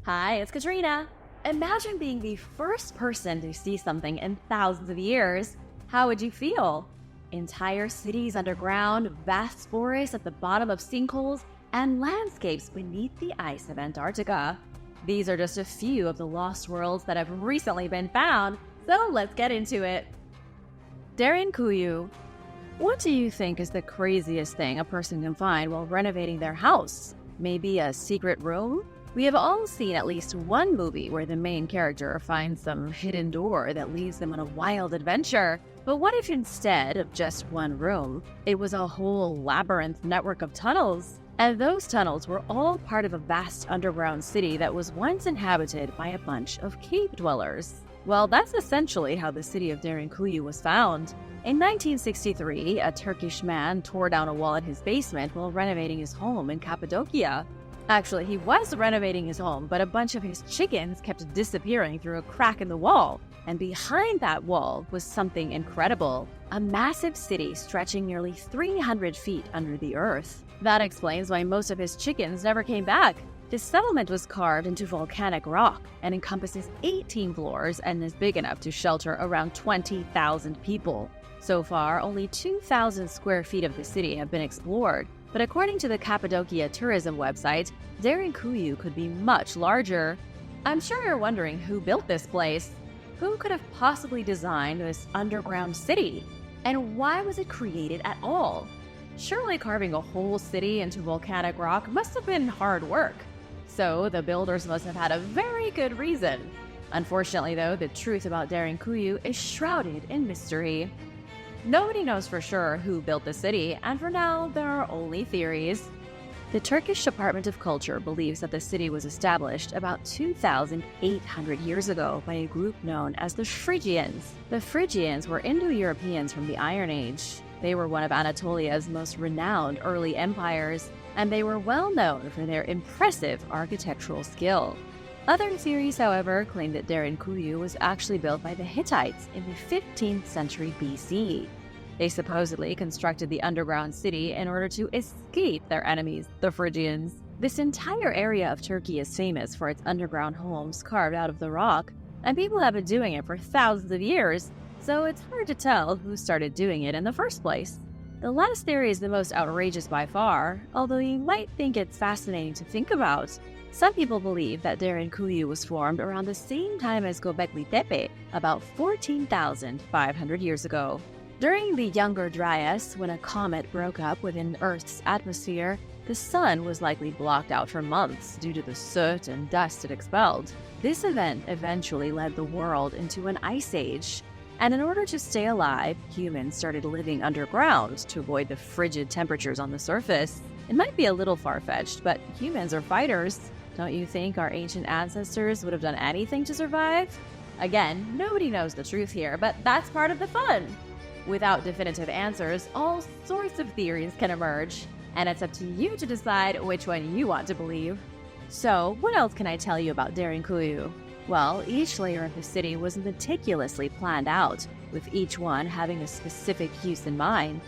Hi, it's Katrina. Imagine being the first person to see something in thousands of years. How would you feel? Entire cities underground, vast forests at the bottom of sinkholes, and landscapes beneath the ice of Antarctica. These are just a few of the lost worlds that have recently been found, so let's get into it. Derinkuyu. What do you think is the craziest thing a person can find while renovating their house? Maybe a secret room? We have all seen at least one movie where the main character finds some hidden door that leads them on a wild adventure. But what if instead of just one room, it was a whole labyrinth network of tunnels? And those tunnels were all part of a vast underground city that was once inhabited by a bunch of cave dwellers. Well, that's essentially how the city of Derinkuyu was found. In 1963, a Turkish man tore down a wall in his basement while renovating his home in Cappadocia. Actually, he was renovating his home, but a bunch of his chickens kept disappearing through a crack in the wall. And behind that wall was something incredible, a massive city stretching nearly 300 feet under the earth. That explains why most of his chickens never came back. This settlement was carved into volcanic rock and encompasses 18 floors and is big enough to shelter around 20,000 people. So far, only 2,000 square feet of the city have been explored. But according to the Cappadocia tourism website, Derinkuyu could be much larger. I'm sure you're wondering who built this place. Who could have possibly designed this underground city? And why was it created at all? Surely carving a whole city into volcanic rock must have been hard work. So the builders must have had a very good reason. Unfortunately, though, the truth about Derinkuyu is shrouded in mystery. Nobody knows for sure who built the city, and for now, there are only theories. The Turkish Department of Culture believes that the city was established about 2,800 years ago by a group known as the Phrygians. The Phrygians were Indo-Europeans from the Iron Age. They were one of Anatolia's most renowned early empires, and they were well known for their impressive architectural skill. Other theories, however, claim that Derinkuyu was actually built by the Hittites in the 15th century BC. They supposedly constructed the underground city in order to escape their enemies, the Phrygians. This entire area of Turkey is famous for its underground homes carved out of the rock, and people have been doing it for thousands of years, so it's hard to tell who started doing it in the first place. The last theory is the most outrageous by far, although you might think it's fascinating to think about. Some people believe that Derinkuyu was formed around the same time as Göbekli Tepe, about 14,500 years ago. During the Younger Dryas, when a comet broke up within Earth's atmosphere, the sun was likely blocked out for months due to the soot and dust it expelled. This event eventually led the world into an ice age. And in order to stay alive, humans started living underground to avoid the frigid temperatures on the surface. It might be a little far-fetched, but humans are fighters. Don't you think our ancient ancestors would have done anything to survive? Again, nobody knows the truth here, but that's part of the fun. Without definitive answers, all sorts of theories can emerge, and it's up to you to decide which one you want to believe. So, what else can I tell you about Derinkuyu? Well, each layer of the city was meticulously planned out, with each one having a specific use in mind.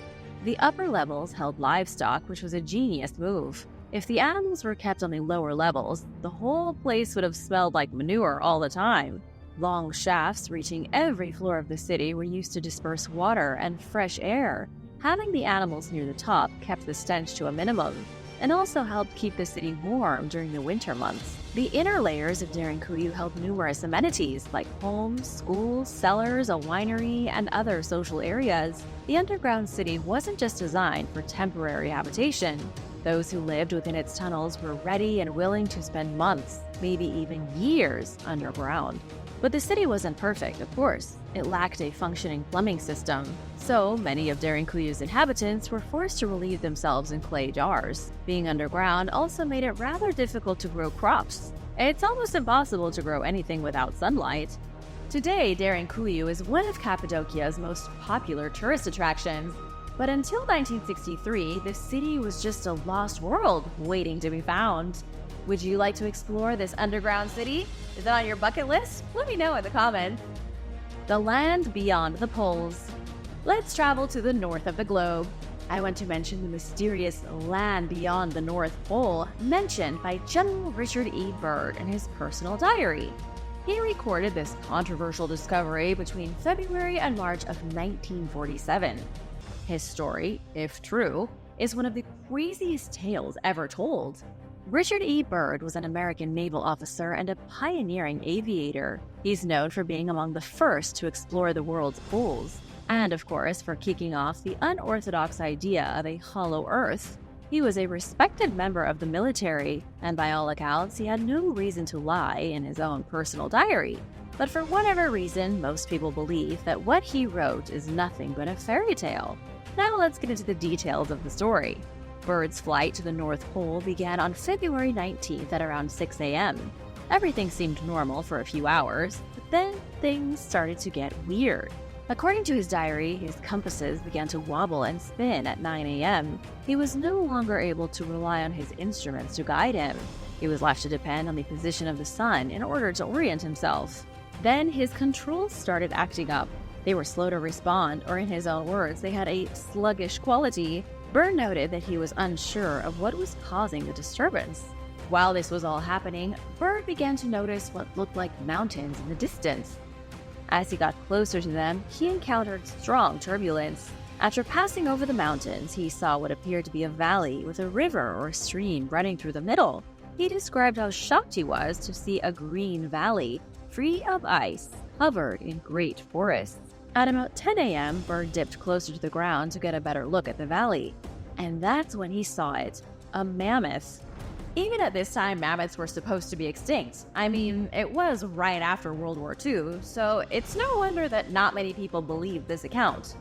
The upper levels held livestock, which was a genius move. If the animals were kept on the lower levels, the whole place would have smelled like manure all the time. Long shafts reaching every floor of the city were used to disperse water and fresh air. Having the animals near the top kept the stench to a minimum, and also helped keep the city warm during the winter months. The inner layers of Derinkuyu held numerous amenities like homes, schools, cellars, a winery, and other social areas. The underground city wasn't just designed for temporary habitation. Those who lived within its tunnels were ready and willing to spend months, maybe even years, underground. But the city wasn't perfect, of course. It lacked a functioning plumbing system. So many of Derinkuyu's inhabitants were forced to relieve themselves in clay jars. Being underground also made it rather difficult to grow crops. It's almost impossible to grow anything without sunlight. Today, Derinkuyu is one of Cappadocia's most popular tourist attractions. But until 1963, the city was just a lost world waiting to be found. Would you like to explore this underground city? Is that on your bucket list? Let me know in the comments. The land beyond the poles. Let's travel to the north of the globe. I want to mention the mysterious land beyond the North Pole mentioned by General Richard E. Byrd in his personal diary. He recorded this controversial discovery between February and March of 1947. His story, if true, is one of the craziest tales ever told. Richard E. Byrd was an American naval officer and a pioneering aviator. He's known for being among the first to explore the world's poles, and of course for kicking off the unorthodox idea of a hollow Earth. He was a respected member of the military, and by all accounts, he had no reason to lie in his own personal diary. But for whatever reason, most people believe that what he wrote is nothing but a fairy tale. Now let's get into the details of the story. Byrd's flight to the North Pole began on February 19th at around 6 a.m. Everything seemed normal for a few hours, but then things started to get weird. According to his diary, his compasses began to wobble and spin at 9 a.m. He was no longer able to rely on his instruments to guide him. He was left to depend on the position of the sun in order to orient himself. Then his controls started acting up. They were slow to respond, or in his own words, they had a sluggish quality. Byrd noted that he was unsure of what was causing the disturbance. While this was all happening, Byrd began to notice what looked like mountains in the distance. As he got closer to them, he encountered strong turbulence. After passing over the mountains, he saw what appeared to be a valley with a river or stream running through the middle. He described how shocked he was to see a green valley, free of ice, covered in great forests. At about 10 a.m., Byrd dipped closer to the ground to get a better look at the valley. And that's when he saw it, a mammoth. Even at this time, mammoths were supposed to be extinct. I mean, it was right after World War II, so it's no wonder that not many people believed this account.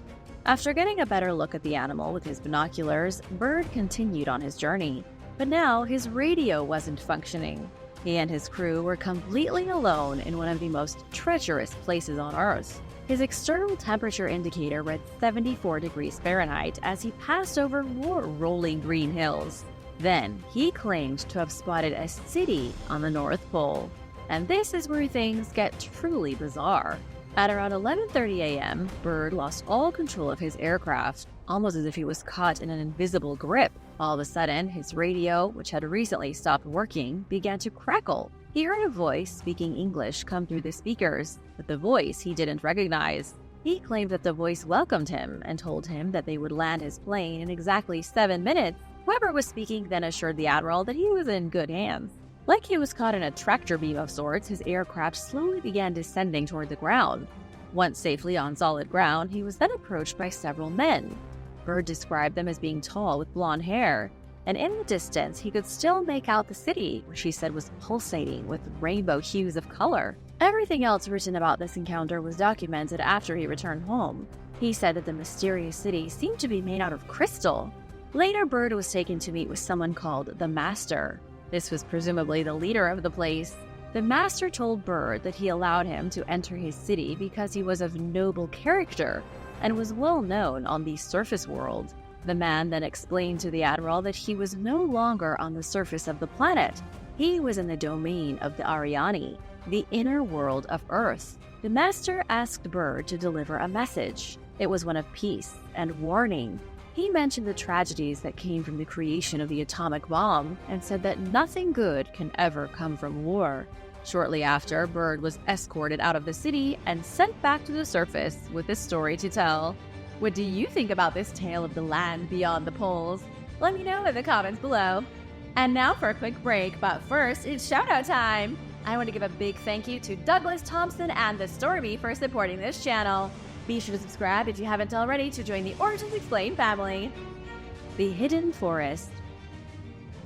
After getting a better look at the animal with his binoculars, Byrd continued on his journey. But now his radio wasn't functioning. He and his crew were completely alone in one of the most treacherous places on Earth. His external temperature indicator read 74 degrees Fahrenheit as he passed over more rolling green hills. Then, he claimed to have spotted a city on the North Pole. And this is where things get truly bizarre. At around 11:30 a.m., Byrd lost all control of his aircraft, almost as if he was caught in an invisible grip. All of a sudden, his radio, which had recently stopped working, began to crackle. He heard a voice speaking English come through the speakers, but the voice he didn't recognize. He claimed that the voice welcomed him and told him that they would land his plane in exactly 7 minutes. Whoever was speaking then assured the admiral that he was in good hands. Like he was caught in a tractor beam of sorts, his aircraft slowly began descending toward the ground. Once safely on solid ground, he was then approached by several men. Byrd described them as being tall with blonde hair, and in the distance he could still make out the city, which he said was pulsating with rainbow hues of color. Everything else written about this encounter was documented after he returned home. He said that the mysterious city seemed to be made out of crystal. Later, Byrd was taken to meet with someone called the Master. This was presumably the leader of the place. The Master told Byrd that he allowed him to enter his city because he was of noble character and was well known on the surface world. The man then explained to the admiral that he was no longer on the surface of the planet. He was in the domain of the Ariani, the inner world of Earth. The Master asked Byrd to deliver a message. It was one of peace and warning. He mentioned the tragedies that came from the creation of the atomic bomb and said that nothing good can ever come from war. Shortly after, Byrd was escorted out of the city and sent back to the surface with a story to tell. What do you think about this tale of the land beyond the poles? Let me know in the comments below. And now for a quick break, but first, it's shoutout time! I want to give a big thank you to Douglas Thompson and The Stormy for supporting this channel. Be sure to subscribe if you haven't already to join the Origins Explained family. The Hidden Forest.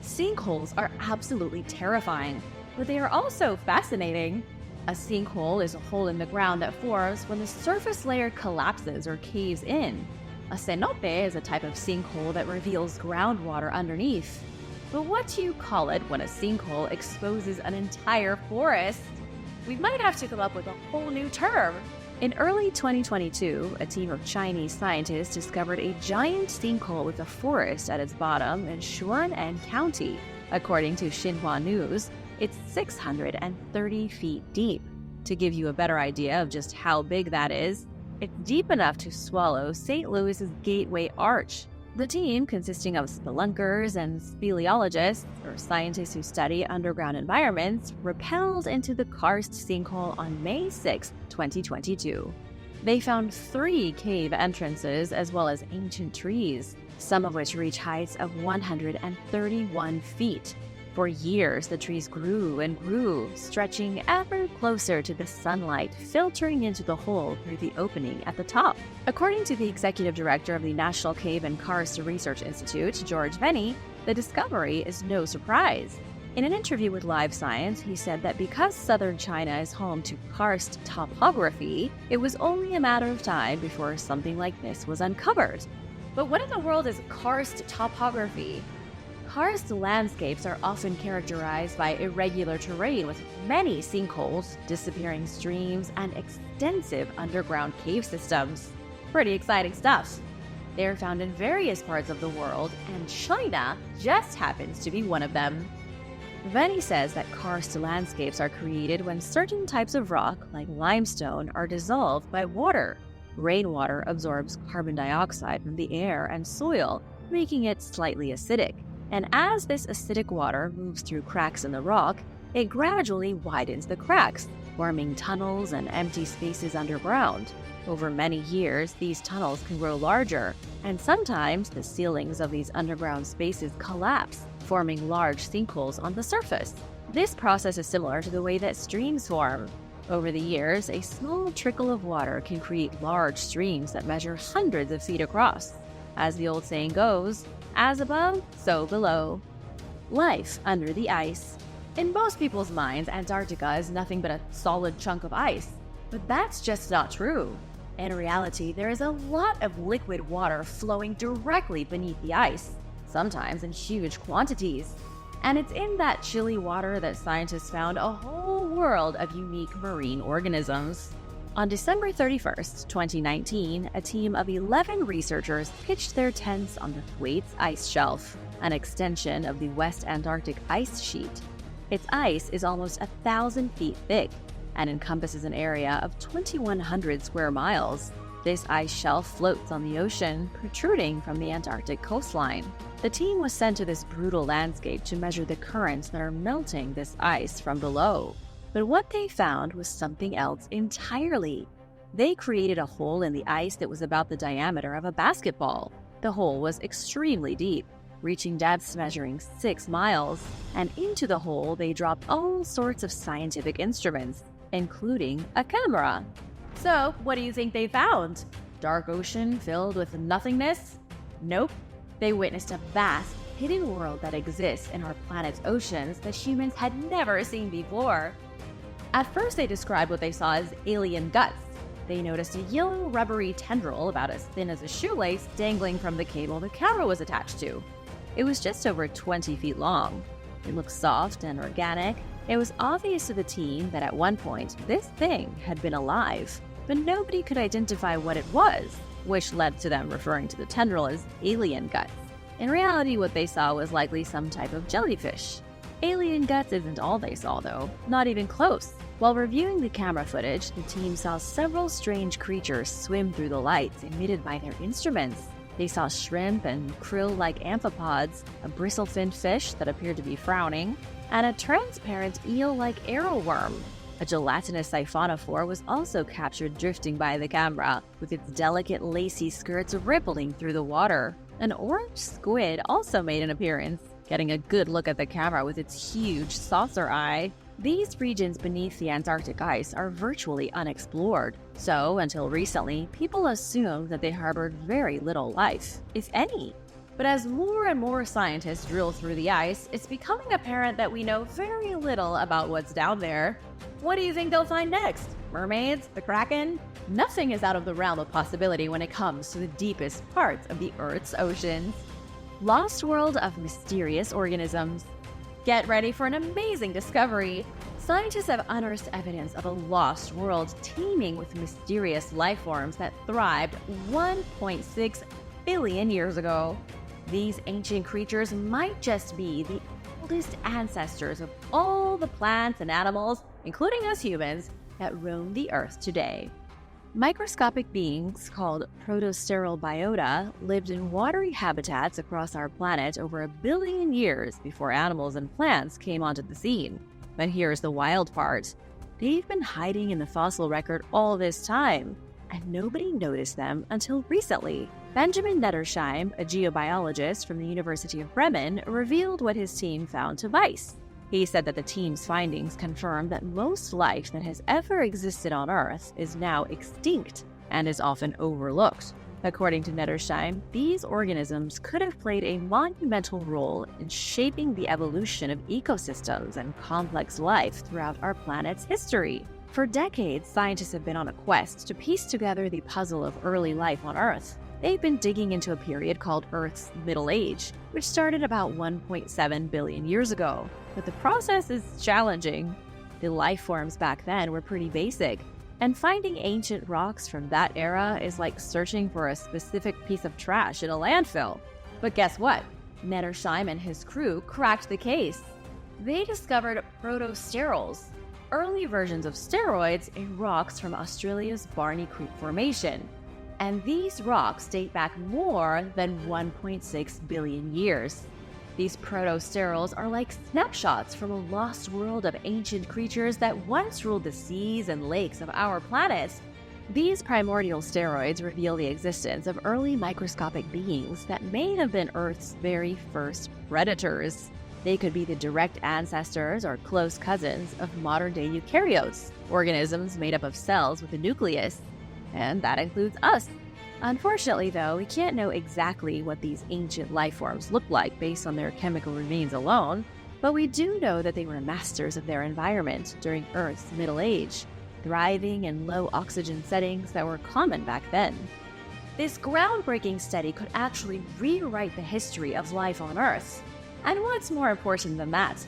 Sinkholes are absolutely terrifying, but they are also fascinating. A sinkhole is a hole in the ground that forms when the surface layer collapses or caves in. A cenote is a type of sinkhole that reveals groundwater underneath. But what do you call it when a sinkhole exposes an entire forest? We might have to come up with a whole new term. In early 2022, a team of Chinese scientists discovered a giant sinkhole with a forest at its bottom in Shuanan County. According to Xinhua News, it's 630 feet deep. To give you a better idea of just how big that is, it's deep enough to swallow St. Louis's Gateway Arch. The team, consisting of spelunkers and speleologists, or scientists who study underground environments, rappelled into the karst sinkhole on May 6, 2022. They found 3 cave entrances as well as ancient trees, some of which reach heights of 131 feet. For years, the trees grew and grew, stretching ever closer to the sunlight filtering into the hole through the opening at the top. According to the executive director of the National Cave and Karst Research Institute, George Venny, the discovery is no surprise. In an interview with Live Science, he said that because southern China is home to karst topography, it was only a matter of time before something like this was uncovered. But what in the world is karst topography? Karst landscapes are often characterized by irregular terrain with many sinkholes, disappearing streams, and extensive underground cave systems. Pretty exciting stuff. They are found in various parts of the world, and China just happens to be one of them. Venny says that karst landscapes are created when certain types of rock, like limestone, are dissolved by water. Rainwater absorbs carbon dioxide from the air and soil, making it slightly acidic. And as this acidic water moves through cracks in the rock, it gradually widens the cracks, forming tunnels and empty spaces underground. Over many years, these tunnels can grow larger, and sometimes the ceilings of these underground spaces collapse, forming large sinkholes on the surface. This process is similar to the way that streams form. Over the years, a small trickle of water can create large streams that measure hundreds of feet across. As the old saying goes, as above, so below. Life under the ice. In most people's minds, Antarctica is nothing but a solid chunk of ice. But that's just not true. In reality, there is a lot of liquid water flowing directly beneath the ice, sometimes in huge quantities. And it's in that chilly water that scientists found a whole world of unique marine organisms. On December 31st, 2019, a team of 11 researchers pitched their tents on the Thwaites Ice Shelf, an extension of the West Antarctic ice sheet. Its ice is almost 1,000 feet thick and encompasses an area of 2,100 square miles. This ice shelf floats on the ocean, protruding from the Antarctic coastline. The team was sent to this brutal landscape to measure the currents that are melting this ice from below. But what they found was something else entirely. They created a hole in the ice that was about the diameter of a basketball. The hole was extremely deep, reaching depths measuring 6 miles, and into the hole they dropped all sorts of scientific instruments, including a camera. So, what do you think they found? Dark ocean filled with nothingness? Nope. They witnessed a vast, hidden world that exists in our planet's oceans that humans had never seen before. At first, they described what they saw as alien guts. They noticed a yellow, rubbery tendril about as thin as a shoelace dangling from the cable the camera was attached to. It was just over 20 feet long. It looked soft and organic. It was obvious to the team that at one point, this thing had been alive, but nobody could identify what it was, which led to them referring to the tendril as alien guts. In reality, what they saw was likely some type of jellyfish. Alien guts isn't all they saw, though, not even close. While reviewing the camera footage, the team saw several strange creatures swim through the lights emitted by their instruments. They saw shrimp and krill-like amphipods, a bristle-finned fish that appeared to be frowning, and a transparent eel-like arrowworm. A gelatinous siphonophore was also captured drifting by the camera, with its delicate lacy skirts rippling through the water. An orange squid also made an appearance, getting a good look at the camera with its huge saucer eye. These regions beneath the Antarctic ice are virtually unexplored, so until recently, people assumed that they harbored very little life, if any. But as more and more scientists drill through the ice, it's becoming apparent that we know very little about what's down there. What do you think they'll find next? Mermaids? The Kraken? Nothing is out of the realm of possibility when it comes to the deepest parts of the Earth's oceans. Lost world of mysterious organisms. Get ready for an amazing discovery. Scientists have unearthed evidence of a lost world teeming with mysterious life forms that thrived 1.6 billion years ago. These ancient creatures might just be the oldest ancestors of all the plants and animals, including us humans, that roam the Earth today. Microscopic beings called protosterile biota lived in watery habitats across our planet over 1 billion years before animals and plants came onto the scene. But here's the wild part. They've been hiding in the fossil record all this time, and nobody noticed them until recently. Benjamin Nettersheim, a geobiologist from the University of Bremen, revealed what his team found to Vice. He said that the team's findings confirm that most life that has ever existed on Earth is now extinct and is often overlooked. According to Nettersheim, these organisms could have played a monumental role in shaping the evolution of ecosystems and complex life throughout our planet's history. For decades, scientists have been on a quest to piece together the puzzle of early life on Earth. They've been digging into a period called Earth's Middle Age, which started about 1.7 billion years ago. But the process is challenging. The life forms back then were pretty basic, and finding ancient rocks from that era is like searching for a specific piece of trash in a landfill. But guess what? Nettersheim and his crew cracked the case. They discovered protosterols, early versions of steroids in rocks from Australia's Barney Creek Formation. And these rocks date back more than 1.6 billion years. These protosterols are like snapshots from a lost world of ancient creatures that once ruled the seas and lakes of our planet. These primordial steroids reveal the existence of early microscopic beings that may have been Earth's very first predators. They could be the direct ancestors or close cousins of modern-day eukaryotes, organisms made up of cells with a nucleus. And that includes us. Unfortunately, though, we can't know exactly what these ancient life forms look like based on their chemical remains alone, but we do know that they were masters of their environment during Earth's Middle Age, thriving in low oxygen settings that were common back then. This groundbreaking study could actually rewrite the history of life on Earth. And what's more important than that?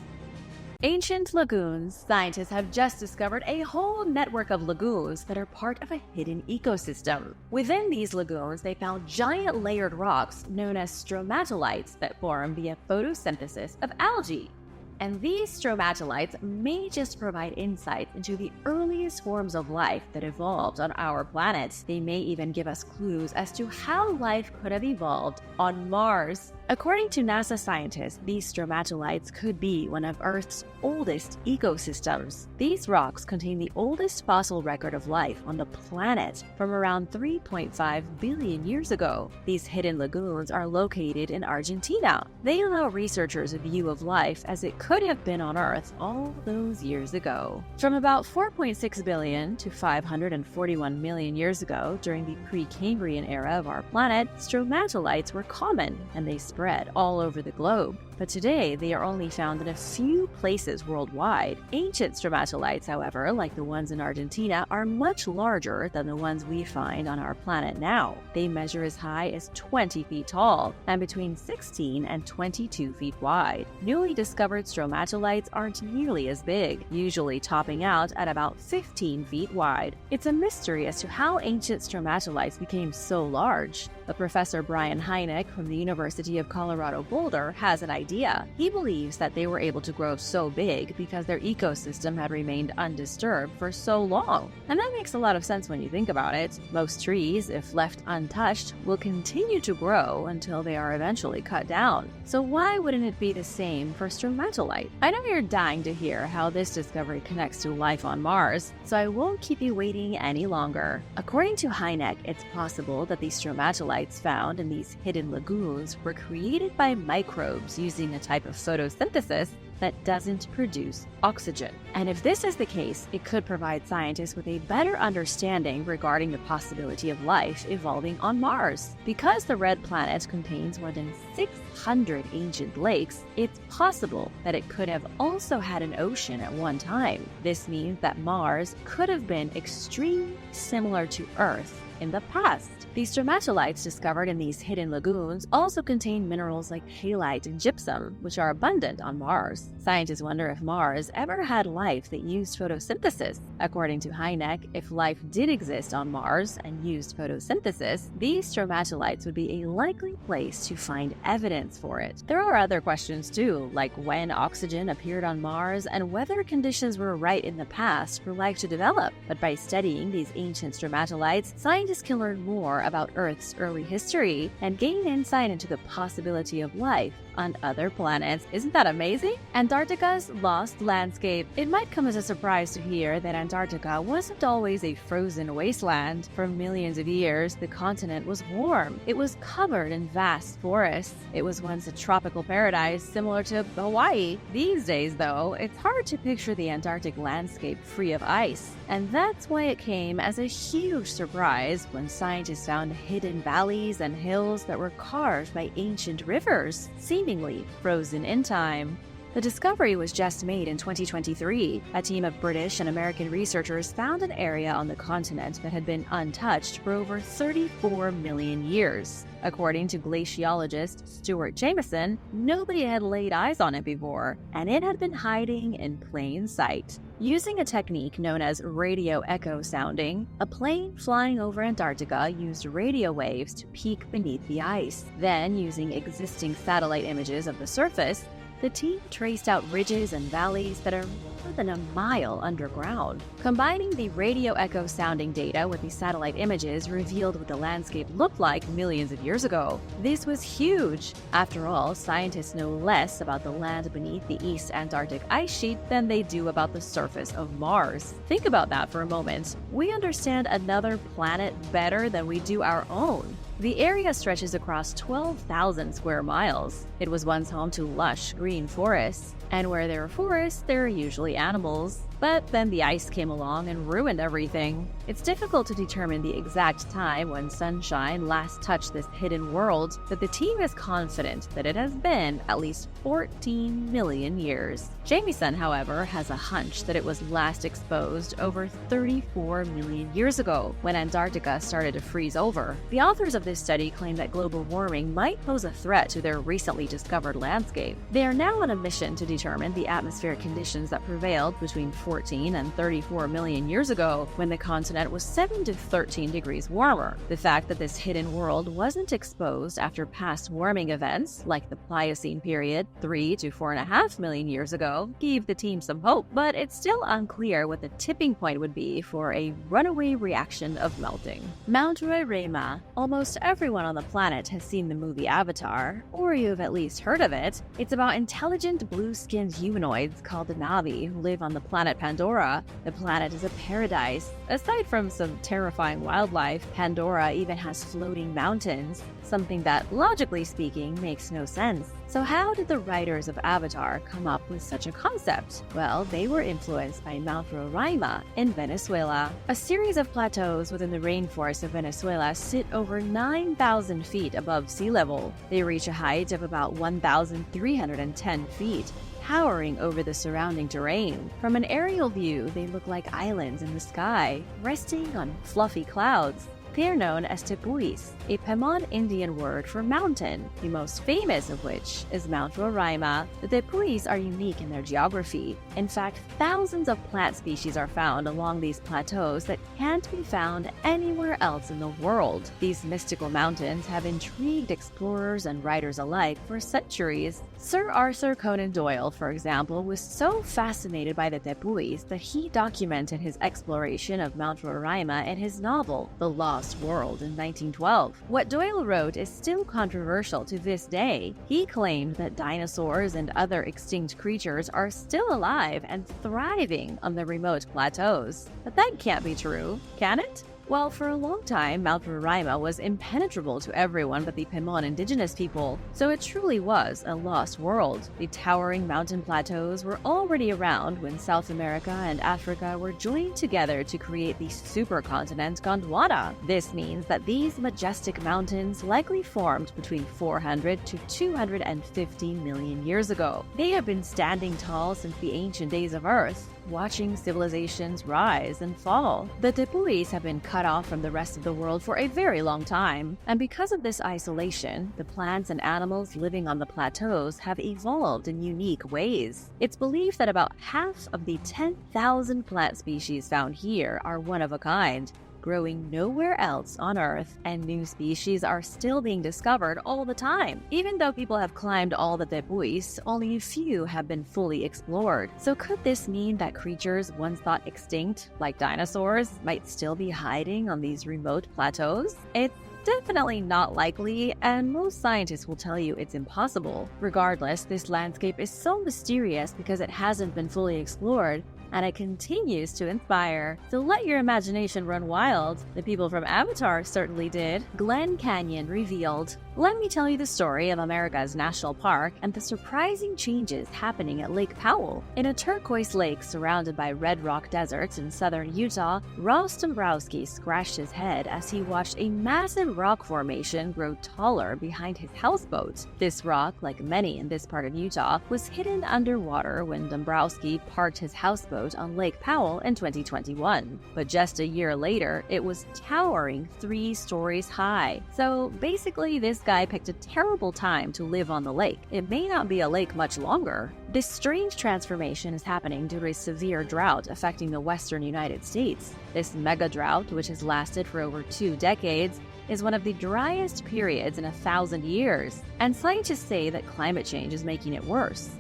Ancient lagoons. Scientists have just discovered a whole network of lagoons that are part of a hidden ecosystem. Within these lagoons, they found giant layered rocks known as stromatolites that form via photosynthesis of algae. And these stromatolites may just provide insight into the earliest forms of life that evolved on our planet. They may even give us clues as to how life could have evolved on Mars. According to NASA scientists, these stromatolites could be one of Earth's oldest ecosystems. These rocks contain the oldest fossil record of life on the planet from around 3.5 billion years ago. These hidden lagoons are located in Argentina. They allow researchers a view of life as it could have been on Earth all those years ago. From about 4.6 billion to 541 million years ago, during the Precambrian era of our planet, stromatolites were common and they spread all over the globe. But today, they are only found in a few places worldwide. Ancient stromatolites, however, like the ones in Argentina, are much larger than the ones we find on our planet now. They measure as high as 20 feet tall and between 16 and 22 feet wide. Newly discovered stromatolites aren't nearly as big, usually topping out at about 15 feet wide. It's a mystery as to how ancient stromatolites became so large. But Professor Brian Hynek from the University of Colorado Boulder has an idea. He believes that they were able to grow so big because their ecosystem had remained undisturbed for so long. And that makes a lot of sense when you think about it. Most trees, if left untouched, will continue to grow until they are eventually cut down. So why wouldn't it be the same for stromatolite? I know you're dying to hear how this discovery connects to life on Mars, so I won't keep you waiting any longer. According to Hynek, it's possible that these stromatolites found in these hidden lagoons were created by microbes using a type of photosynthesis that doesn't produce oxygen. And if this is the case, it could provide scientists with a better understanding regarding the possibility of life evolving on Mars. Because the red planet contains more than 600 ancient lakes, it's possible that it could have also had an ocean at one time. This means that Mars could have been extremely similar to Earth in the past. The stromatolites discovered in these hidden lagoons also contain minerals like halite and gypsum, which are abundant on Mars. Scientists wonder if Mars ever had life that used photosynthesis. According to Hynek, if life did exist on Mars and used photosynthesis, these stromatolites would be a likely place to find evidence for it. There are other questions too, like when oxygen appeared on Mars and whether conditions were right in the past for life to develop. But by studying these ancient stromatolites, scientists can learn more about Earth's early history and gain insight into the possibility of life on other planets. Isn't that amazing? Antarctica's lost landscape. It might come as a surprise to hear that Antarctica wasn't always a frozen wasteland. For millions of years, the continent was warm. It was covered in vast forests. It was once a tropical paradise similar to Hawaii. These days, though, it's hard to picture the Antarctic landscape free of ice. And that's why it came as a huge surprise when scientists found hidden valleys and hills that were carved by ancient rivers, seemingly frozen in time. The discovery was just made in 2023. A team of British and American researchers found an area on the continent that had been untouched for over 34 million years. According to glaciologist Stuart Jameson, nobody had laid eyes on it before, and it had been hiding in plain sight. Using a technique known as radio echo sounding, a plane flying over Antarctica used radio waves to peek beneath the ice. Then, using existing satellite images of the surface, the team traced out ridges and valleys that are more than a mile underground. Combining the radio echo sounding data with the satellite images revealed what the landscape looked like millions of years ago. This was huge. After all, scientists know less about the land beneath the East Antarctic ice sheet than they do about the surface of Mars. Think about that for a moment. We understand another planet better than we do our own. The area stretches across 12,000 square miles. It was once home to lush green forests, and where there are forests, there are usually animals. But then the ice came along and ruined everything. It's difficult to determine the exact time when sunshine last touched this hidden world, but the team is confident that it has been at least 14 million years. Jameson, however, has a hunch that it was last exposed over 34 million years ago, when Antarctica started to freeze over. The authors of this study claim that global warming might pose a threat to their recently discovered landscape. They are now on a mission to determine the atmospheric conditions that prevailed between 14 and 34 million years ago, when the continent was 7 to 13 degrees warmer. The fact that this hidden world wasn't exposed after past warming events, like the Pliocene period 3 to 4.5 million years ago, gave the team some hope, but it's still unclear what the tipping point would be for a runaway reaction of melting. Mount Roraima. Almost everyone on the planet has seen the movie Avatar, or you've at least heard of it. It's about intelligent blue-skinned humanoids called the Na'vi who live on the planet Pandora. The planet is a paradise. Aside from some terrifying wildlife, Pandora even has floating mountains, something that, logically speaking, makes no sense. So how did the writers of Avatar come up with such a concept? Well, they were influenced by Mount Roraima in Venezuela. A series of plateaus within the rainforest of Venezuela sit over 9,000 feet above sea level. They reach a height of about 1,310 feet, towering over the surrounding terrain. From an aerial view, they look like islands in the sky, resting on fluffy clouds. They are known as tepuis, a Pemon Indian word for mountain, the most famous of which is Mount Roraima. The tepuis are unique in their geography. In fact, thousands of plant species are found along these plateaus that can't be found anywhere else in the world. These mystical mountains have intrigued explorers and writers alike for centuries. Sir Arthur Conan Doyle, for example, was so fascinated by the tepuis that he documented his exploration of Mount Roraima in his novel, The Lost World, in 1912. What Doyle wrote is still controversial to this day. He claimed that dinosaurs and other extinct creatures are still alive and thriving on the remote plateaus. But that can't be true, can it? Well, for a long time, Mount Roraima was impenetrable to everyone but the Pemon indigenous people, so it truly was a lost world. The towering mountain plateaus were already around when South America and Africa were joined together to create the supercontinent Gondwana. This means that these majestic mountains likely formed between 400 to 250 million years ago. They have been standing tall since the ancient days of Earth. watching civilizations rise and fall. The Tepuis have been cut off from the rest of the world for a very long time, and because of this isolation, the plants and animals living on the plateaus have evolved in unique ways. It's believed that about half of the 10,000 plant species found here are one of a kind, growing nowhere else on Earth, and new species are still being discovered all the time. Even though people have climbed all the tepuis, only a few have been fully explored. So could this mean that creatures once thought extinct, like dinosaurs, might still be hiding on these remote plateaus? It's definitely not likely, and most scientists will tell you it's impossible. Regardless, this landscape is so mysterious because it hasn't been fully explored, and it continues to inspire. So let your imagination run wild. The people from Avatar certainly did. Glen Canyon revealed. Let me tell you the story of America's national park and the surprising changes happening at Lake Powell. In a turquoise lake surrounded by red rock deserts in southern Utah, Ross Dombrowski scratched his head as he watched a massive rock formation grow taller behind his houseboat. This rock, like many in this part of Utah, was hidden underwater when Dombrowski parked his houseboat on Lake Powell in 2021. But just a year later, it was towering 3 stories high. So basically, this guy picked a terrible time to live on the lake. It may not be a lake much longer. This strange transformation is happening due to a severe drought affecting the western United States. This mega drought, which has lasted for over 2 decades, is one of the driest periods in 1,000 years, and scientists say that climate change is making it worse.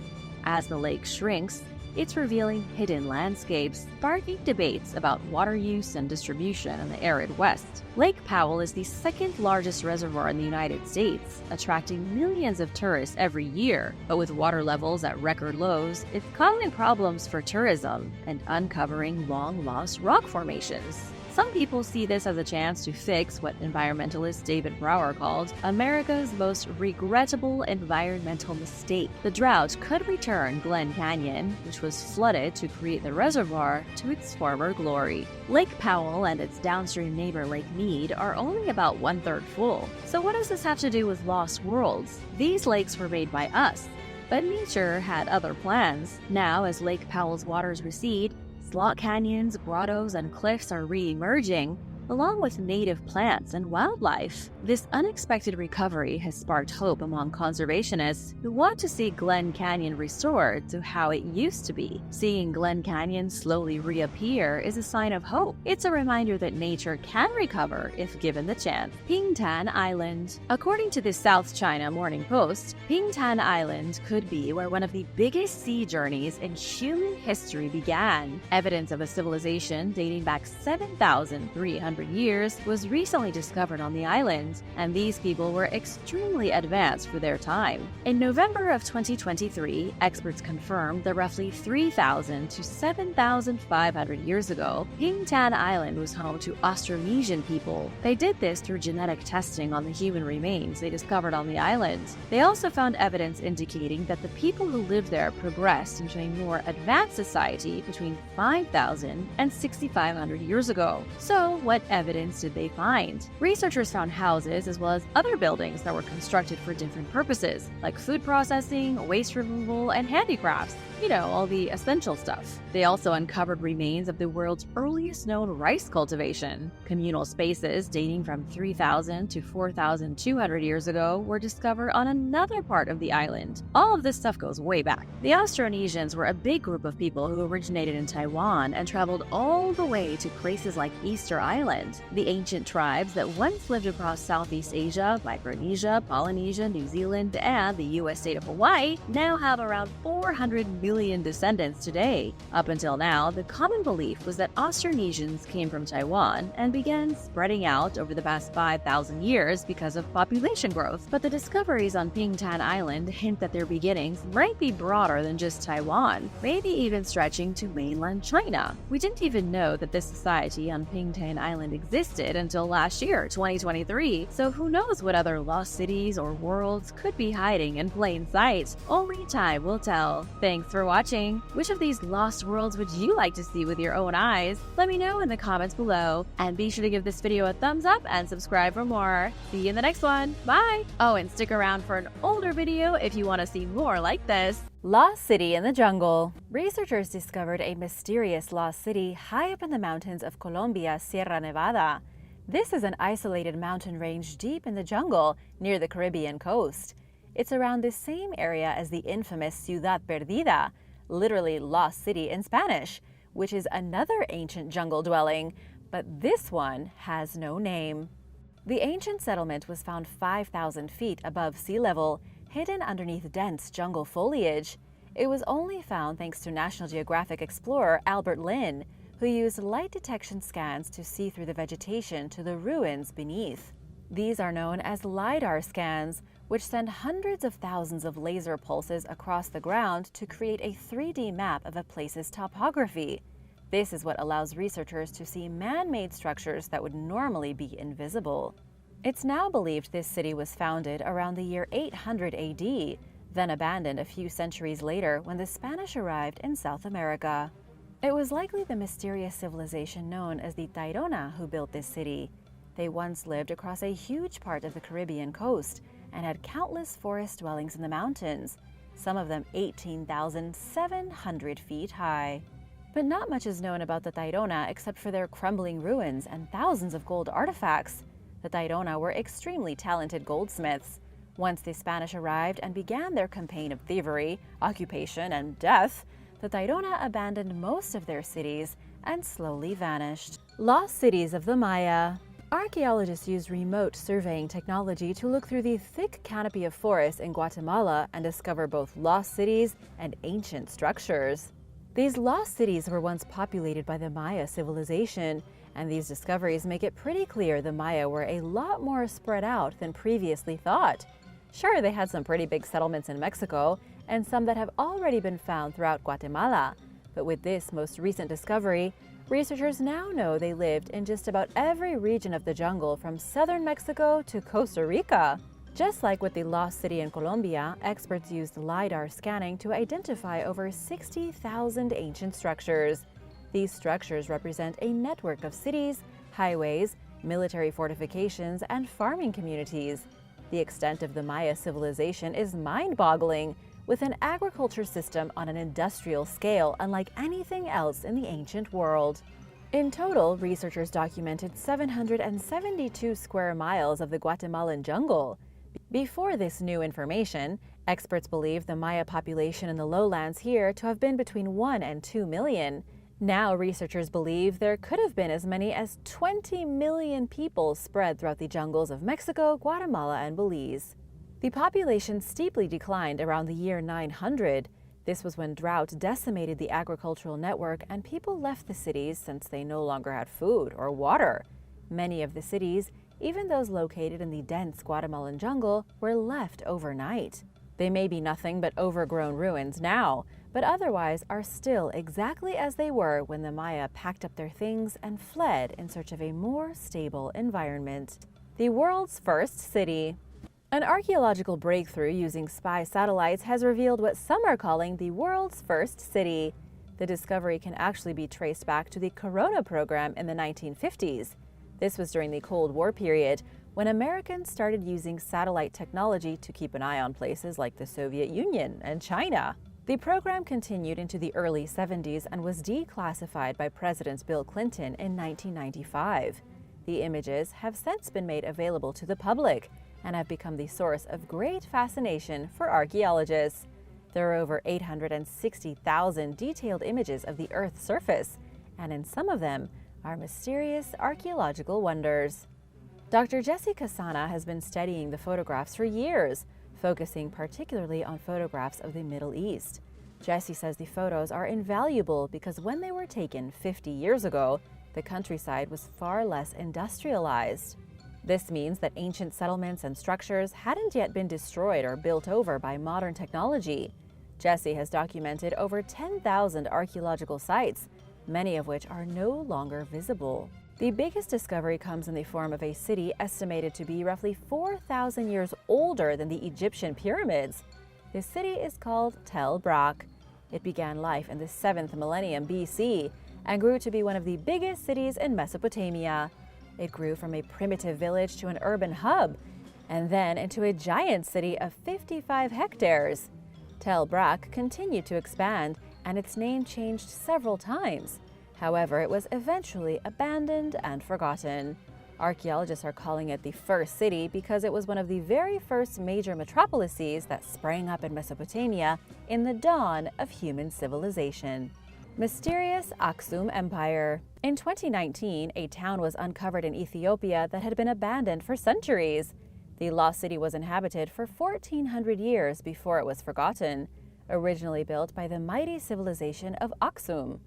As the lake shrinks, it's revealing hidden landscapes, sparking debates about water use and distribution in the arid West. Lake Powell is the 2nd largest reservoir in the United States, attracting millions of tourists every year. But with water levels at record lows, it's causing problems for tourism and uncovering long-lost rock formations. Some people see this as a chance to fix what environmentalist David Brower called America's most regrettable environmental mistake. The drought could return Glen Canyon, which was flooded to create the reservoir, to its former glory. Lake Powell and its downstream neighbor Lake Mead are only about 1/3 full. So what does this have to do with lost worlds? These lakes were made by us, but nature had other plans. Now, as Lake Powell's waters recede, slot canyons, grottos, and cliffs are re-emerging, along with native plants and wildlife. This unexpected recovery has sparked hope among conservationists who want to see Glen Canyon restored to how it used to be. Seeing Glen Canyon slowly reappear is a sign of hope. It's a reminder that nature can recover if given the chance. Pingtan Island. According to the South China Morning Post, Pingtan Island could be where one of the biggest sea journeys in human history began. Evidence of a civilization dating back 7,300 years was recently discovered on the island, and these people were extremely advanced for their time. In November of 2023, experts confirmed that roughly 3,000 to 7,500 years ago, Pingtan Island was home to Austronesian people. They did this through genetic testing on the human remains they discovered on the island. They also found evidence indicating that the people who lived there progressed into a more advanced society between 5,000 and 6,500 years ago. So, what evidence did they find? Researchers found houses as well as other buildings that were constructed for different purposes, like food processing, waste removal, and handicrafts. You know, all the essential stuff. They also uncovered remains of the world's earliest known rice cultivation. Communal spaces dating from 3,000 to 4,200 years ago were discovered on another part of the island. All of this stuff goes way back. The Austronesians were a big group of people who originated in Taiwan and traveled all the way to places like Easter Island. The ancient tribes that once lived across Southeast Asia, Micronesia, Polynesia, New Zealand, and the U.S. state of Hawaii now have around 400 million descendants today. Up until now, the common belief was that Austronesians came from Taiwan and began spreading out over the past 5,000 years because of population growth. But the discoveries on Pingtan Island hint that their beginnings might be broader than just Taiwan, maybe even stretching to mainland China. We didn't even know that this society on Pingtan Island existed until last year, 2023, so who knows what other lost cities or worlds could be hiding in plain sight. Only time will tell. Thanks for watching. Which of these lost worlds would you like to see with your own eyes? Let me know in the comments below, and be sure to give this video a thumbs up and subscribe for more. See you in the next one. Bye! Oh, and stick around for an older video if you want to see more like this. Lost City in the Jungle. Researchers discovered a mysterious lost city high up in the mountains of Colombia's Sierra Nevada. This is an isolated mountain range deep in the jungle near the Caribbean coast. It's around the same area as the infamous Ciudad Perdida, literally lost city in Spanish, which is another ancient jungle dwelling, but this one has no name. The ancient settlement was found 5,000 feet above sea level, hidden underneath dense jungle foliage. It was only found thanks to National Geographic explorer Albert Lynn, who used light detection scans to see through the vegetation to the ruins beneath. These are known as LiDAR scans, which send hundreds of thousands of laser pulses across the ground to create a 3D map of a place's topography. This is what allows researchers to see man-made structures that would normally be invisible. It's now believed this city was founded around the year 800 AD, then abandoned a few centuries later when the Spanish arrived in South America. It was likely the mysterious civilization known as the Tairona who built this city. They once lived across a huge part of the Caribbean coast and had countless forest dwellings in the mountains, some of them 18,700 feet high. But not much is known about the Tairona except for their crumbling ruins and thousands of gold artifacts. The Tairona were extremely talented goldsmiths. Once the Spanish arrived and began their campaign of thievery, occupation, and death, the Tairona abandoned most of their cities and slowly vanished. Lost cities of the Maya. Archaeologists used remote surveying technology to look through the thick canopy of forests in Guatemala and discover both lost cities and ancient structures. These lost cities were once populated by the Maya civilization, and these discoveries make it pretty clear the Maya were a lot more spread out than previously thought. Sure, they had some pretty big settlements in Mexico, and some that have already been found throughout Guatemala, but with this most recent discovery, researchers now know they lived in just about every region of the jungle from southern Mexico to Costa Rica. Just like with the lost city in Colombia, experts used LiDAR scanning to identify over 60,000 ancient structures. These structures represent a network of cities, highways, military fortifications, and farming communities. The extent of the Maya civilization is mind-boggling, with an agriculture system on an industrial scale unlike anything else in the ancient world. In total, researchers documented 772 square miles of the Guatemalan jungle. Before this new information, experts believed the Maya population in the lowlands here to have been between 1 and 2 million. Now, researchers believe there could have been as many as 20 million people spread throughout the jungles of Mexico, Guatemala, and Belize. The population steeply declined around the year 900. This was when drought decimated the agricultural network and people left the cities since they no longer had food or water. Many of the cities, even those located in the dense Guatemalan jungle, were left overnight. They may be nothing but overgrown ruins now, but otherwise are still exactly as they were when the Maya packed up their things and fled in search of a more stable environment. The world's first city. An archaeological breakthrough using spy satellites has revealed what some are calling the world's first city. The discovery can actually be traced back to the Corona program in the 1950s. This was during the Cold War period, when Americans started using satellite technology to keep an eye on places like the Soviet Union and China. The program continued into the early 70s and was declassified by President Bill Clinton in 1995. The images have since been made available to the public and have become the source of great fascination for archaeologists. There are over 860,000 detailed images of the Earth's surface, and in some of them are mysterious archaeological wonders. Dr. Jessie Kasana has been studying the photographs for years, focusing particularly on photographs of the Middle East. Jessie says the photos are invaluable because when they were taken 50 years ago, the countryside was far less industrialized. This means that ancient settlements and structures hadn't yet been destroyed or built over by modern technology. Jessie has documented over 10,000 archaeological sites, many of which are no longer visible. The biggest discovery comes in the form of a city estimated to be roughly 4,000 years older than the Egyptian pyramids. This city is called Tel Brak. It began life in the 7th millennium BC and grew to be one of the biggest cities in Mesopotamia. It grew from a primitive village to an urban hub, and then into a giant city of 55 hectares. Tel Brak continued to expand, and its name changed several times. However, it was eventually abandoned and forgotten. Archaeologists are calling it the first city because it was one of the very first major metropolises that sprang up in Mesopotamia in the dawn of human civilization. Mysterious Aksum Empire. In 2019, a town was uncovered in Ethiopia that had been abandoned for centuries. The lost city was inhabited for 1,400 years before it was forgotten, originally built by the mighty civilization of Aksum.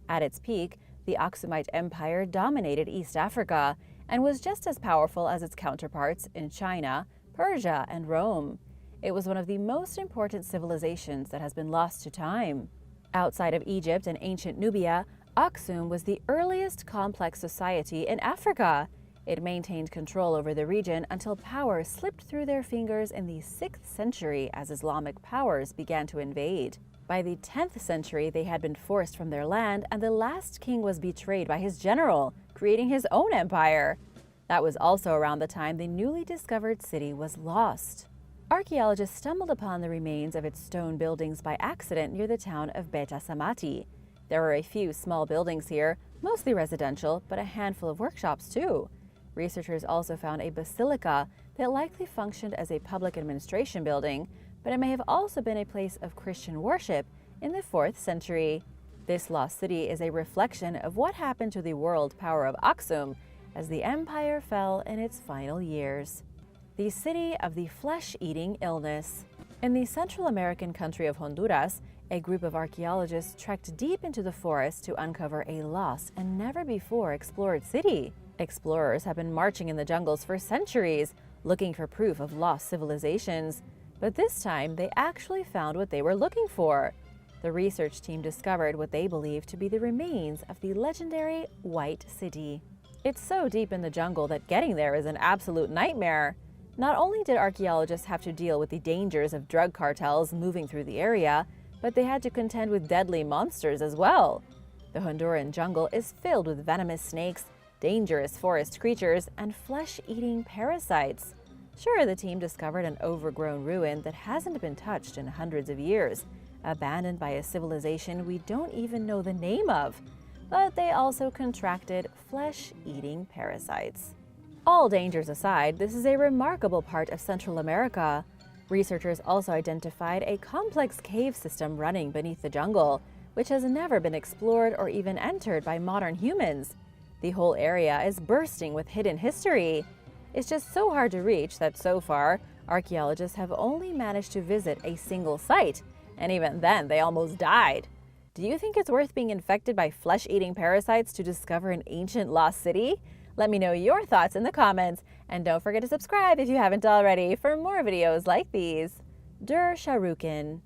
At its peak, the Aksumite Empire dominated East Africa and was just as powerful as its counterparts in China, Persia, and Rome. It was one of the most important civilizations that has been lost to time. Outside of Egypt and ancient Nubia, Aksum was the earliest complex society in Africa. It maintained control over the region until power slipped through their fingers in the 6th century as Islamic powers began to invade. By the 10th century, they had been forced from their land, and the last king was betrayed by his general, creating his own empire. That was also around the time the newly discovered city was lost. Archaeologists stumbled upon the remains of its stone buildings by accident near the town of Beta Samati. There were a few small buildings here, mostly residential, but a handful of workshops too. Researchers also found a basilica that likely functioned as a public administration building, but it may have also been a place of Christian worship in the 4th century. This lost city is a reflection of what happened to the world power of Aksum as the empire fell in its final years. The city of the flesh-eating illness. In the Central American country of Honduras, a group of archaeologists trekked deep into the forest to uncover a lost and never-before-explored city. Explorers have been marching in the jungles for centuries, looking for proof of lost civilizations. But this time, they actually found what they were looking for. The research team discovered what they believe to be the remains of the legendary White City. It's so deep in the jungle that getting there is an absolute nightmare. Not only did archaeologists have to deal with the dangers of drug cartels moving through the area, but they had to contend with deadly monsters as well. The Honduran jungle is filled with venomous snakes, dangerous forest creatures, and flesh-eating parasites. Sure, the team discovered an overgrown ruin that hasn't been touched in hundreds of years, abandoned by a civilization we don't even know the name of, but they also contracted flesh-eating parasites. All dangers aside, this is a remarkable part of Central America. Researchers also identified a complex cave system running beneath the jungle, which has never been explored or even entered by modern humans. The whole area is bursting with hidden history. It's just so hard to reach that so far, archaeologists have only managed to visit a single site, and even then they almost died. Do you think it's worth being infected by flesh-eating parasites to discover an ancient lost city? Let me know your thoughts in the comments, and don't forget to subscribe if you haven't already for more videos like these. Dur Sharukin.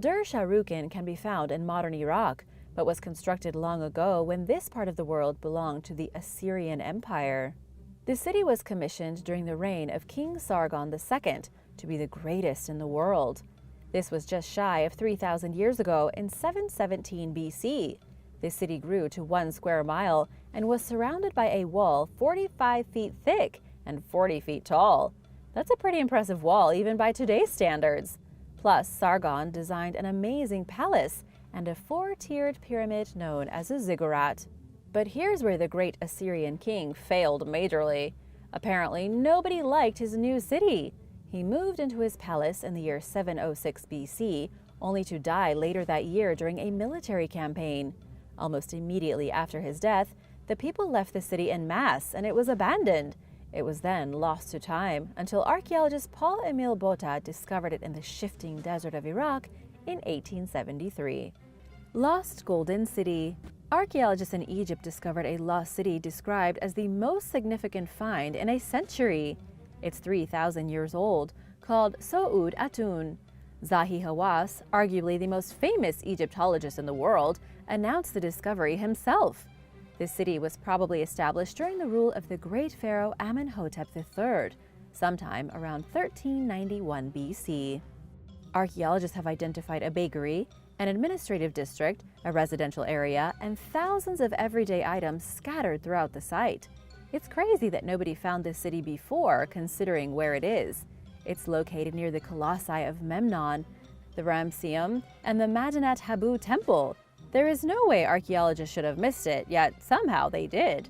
Dur Sharukin can be found in modern Iraq, but was constructed long ago when this part of the world belonged to the Assyrian Empire. The city was commissioned during the reign of King Sargon II to be the greatest in the world. This was just shy of 3,000 years ago in 717 BC. The city grew to 1 square mile and was surrounded by a wall 45 feet thick and 40 feet tall. That's a pretty impressive wall even by today's standards. Plus, Sargon designed an amazing palace and a 4-tiered pyramid known as a ziggurat. But here's where the great Assyrian king failed majorly. Apparently, nobody liked his new city. He moved into his palace in the year 706 BC, only to die later that year during a military campaign. Almost immediately after his death, the people left the city en masse and it was abandoned. It was then lost to time until archaeologist Paul-Émile Botta discovered it in the shifting desert of Iraq in 1873. Lost Golden City. Archaeologists in Egypt discovered a lost city described as the most significant find in a century. It's 3,000 years old, called So'ud Atun. Zahi Hawass, arguably the most famous Egyptologist in the world, announced the discovery himself. This city was probably established during the rule of the great pharaoh Amenhotep III, sometime around 1391 BC. Archaeologists have identified a bakery, an administrative district, a residential area, and thousands of everyday items scattered throughout the site. It's crazy that nobody found this city before, considering where it is. It's located near the Colossi of Memnon. the Ramesseum, and the Madinat Habu Temple. There is no way archaeologists should have missed it, yet somehow they did.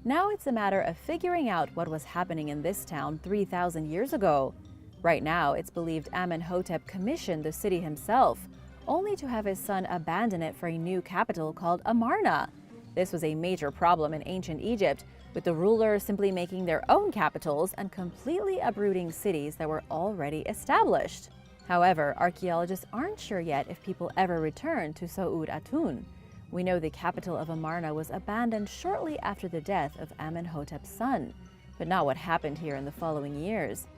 Now it's a matter of figuring out what was happening in this town 3,000 years ago. Right now, it's believed Amenhotep commissioned the city himself, only to have his son abandon it for a new capital called Amarna. This was a major problem in ancient Egypt, with the rulers simply making their own capitals and completely uprooting cities that were already established. However, archaeologists aren't sure yet if people ever returned to Saud Atun. We know the capital of Amarna was abandoned shortly after the death of Amenhotep's son, but not what happened here in the following years.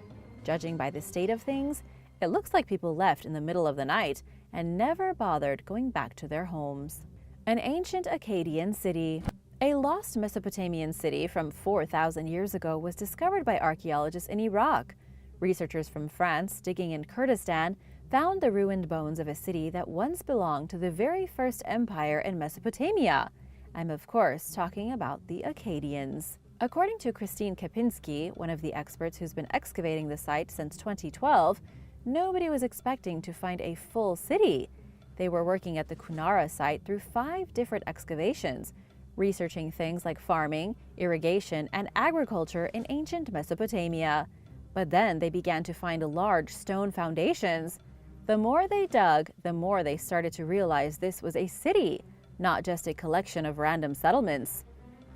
Judging by the state of things, it looks like people left in the middle of the night and never bothered going back to their homes. An ancient Akkadian city. A lost Mesopotamian city from 4,000 years ago was discovered by archaeologists in Iraq. Researchers from France digging in Kurdistan found the ruined bones of a city that once belonged to the very first empire in Mesopotamia. I'm of course talking about the Akkadians. According to Christine Kapinski, one of the experts who's been excavating the site since 2012, nobody was expecting to find a full city. They were working at the Kunara site through 5 different excavations, researching things like farming, irrigation, and agriculture in ancient Mesopotamia. But then they began to find large stone foundations. The more they dug, the more they started to realize this was a city, not just a collection of random settlements.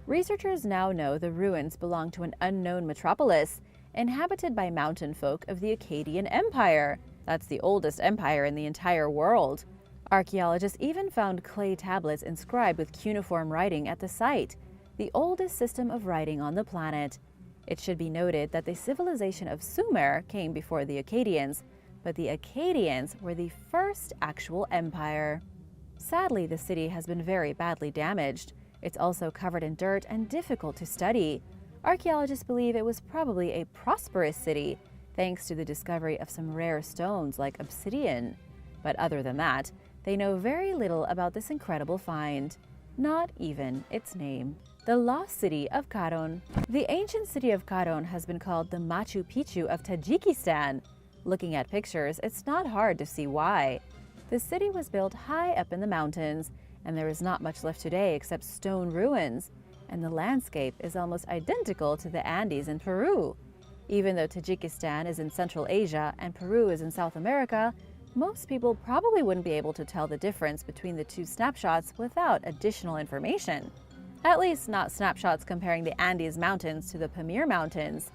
Researchers now know the ruins belong to an unknown metropolis, inhabited by mountain folk of the Akkadian Empire. That's the oldest empire in the entire world. Archaeologists even found clay tablets inscribed with cuneiform writing at the site, the oldest system of writing on the planet. It should be noted that the civilization of Sumer came before the Akkadians, but the Akkadians were the first actual empire. Sadly, the city has been very badly damaged. It's also covered in dirt and difficult to study. Archaeologists believe it was probably a prosperous city, thanks to the discovery of some rare stones like obsidian. But other than that, they know very little about this incredible find. Not even its name. The lost city of Kharon. The ancient city of Kharon has been called the Machu Picchu of Tajikistan. Looking at pictures, it's not hard to see why. The city was built high up in the mountains, and there is not much left today except stone ruins, and the landscape is almost identical to the Andes in Peru. Even though Tajikistan is in Central Asia and Peru is in South America, most people probably wouldn't be able to tell the difference between the two snapshots without additional information. At least not snapshots comparing the Andes Mountains to the Pamir Mountains.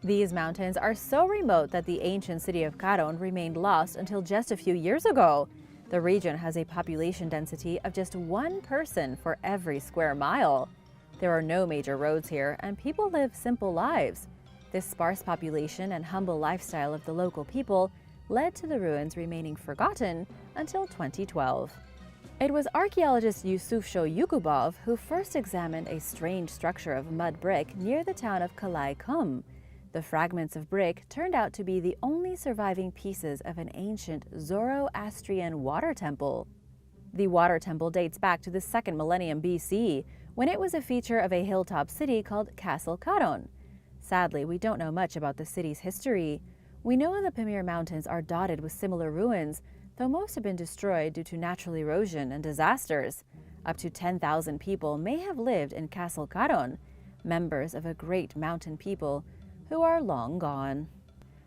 These mountains are so remote that the ancient city of Kharon remained lost until just a few years ago. The region has a population density of just 1 person for every square mile. There are no major roads here, and people live simple lives. This sparse population and humble lifestyle of the local people led to the ruins remaining forgotten until 2012. It was archaeologist Yusufsho Yukubov who first examined a strange structure of mud brick near the town of Kalai Kum. The fragments of brick turned out to be the only surviving pieces of an ancient Zoroastrian water temple. The water temple dates back to the 2nd millennium BC, when it was a feature of a hilltop city called Castle Kharon. Sadly, we don't know much about the city's history. We know the Pamir Mountains are dotted with similar ruins, though most have been destroyed due to natural erosion and disasters. Up to 10,000 people may have lived in Castle Kharon, members of a great mountain people who are long gone.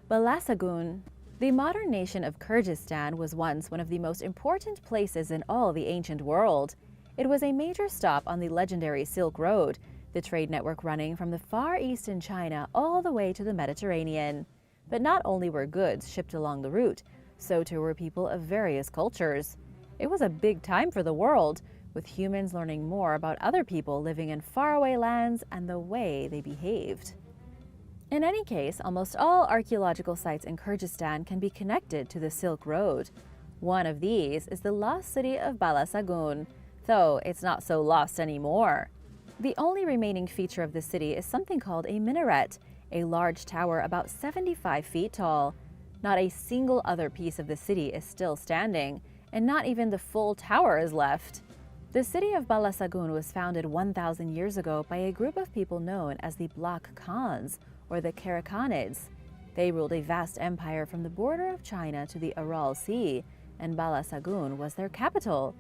Balasagun. The modern nation of Kyrgyzstan was once one of the most important places in all the ancient world. It was a major stop on the legendary Silk Road, the trade network running from the Far East in China all the way to the Mediterranean. But not only were goods shipped along the route, so too were people of various cultures. It was a big time for the world, with humans learning more about other people living in faraway lands and the way they behaved. In any case, almost all archaeological sites in Kyrgyzstan can be connected to the Silk Road. One of these is the lost city of Balasagun, though it's not so lost anymore. The only remaining feature of the city is something called a minaret, a large tower about 75 feet tall. Not a single other piece of the city is still standing, and not even the full tower is left. The city of Balasagun was founded 1,000 years ago by a group of people known as the Black Khans, or the Karakhanids. They ruled a vast empire from the border of China to the Aral Sea, and Balasagun was their capital.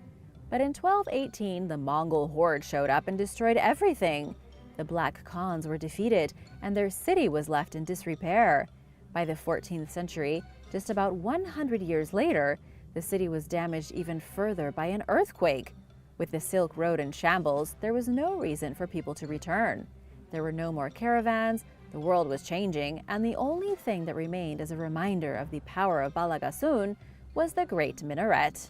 But in 1218, the Mongol horde showed up and destroyed everything. The Black Khans were defeated, and their city was left in disrepair. By the 14th century, just about 100 years later, the city was damaged even further by an earthquake. With the Silk Road in shambles, there was no reason for people to return. There were no more caravans, the world was changing, and the only thing that remained as a reminder of the power of Balasagun was the Great Minaret.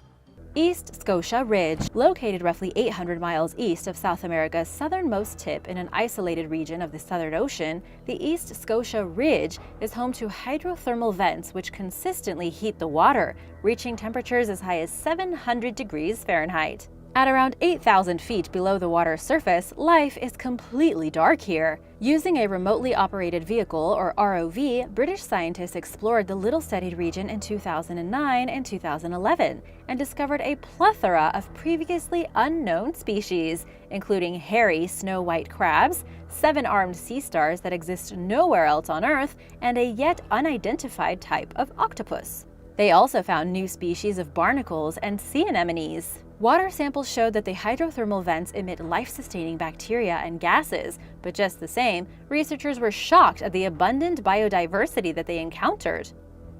East Scotia Ridge, located roughly 800 miles east of South America's southernmost tip in an isolated region of the Southern Ocean, the East Scotia Ridge is home to hydrothermal vents which consistently heat the water, reaching temperatures as high as 700 degrees Fahrenheit. At around 8,000 feet below the water's surface, life is completely dark here. Using a remotely operated vehicle, or ROV, British scientists explored the little-studied region in 2009 and 2011 and discovered a plethora of previously unknown species, including hairy snow-white crabs, 7-armed sea stars that exist nowhere else on Earth, and a yet unidentified type of octopus. They also found new species of barnacles and sea anemones. Water samples showed that the hydrothermal vents emit life-sustaining bacteria and gases, but just the same, researchers were shocked at the abundant biodiversity that they encountered.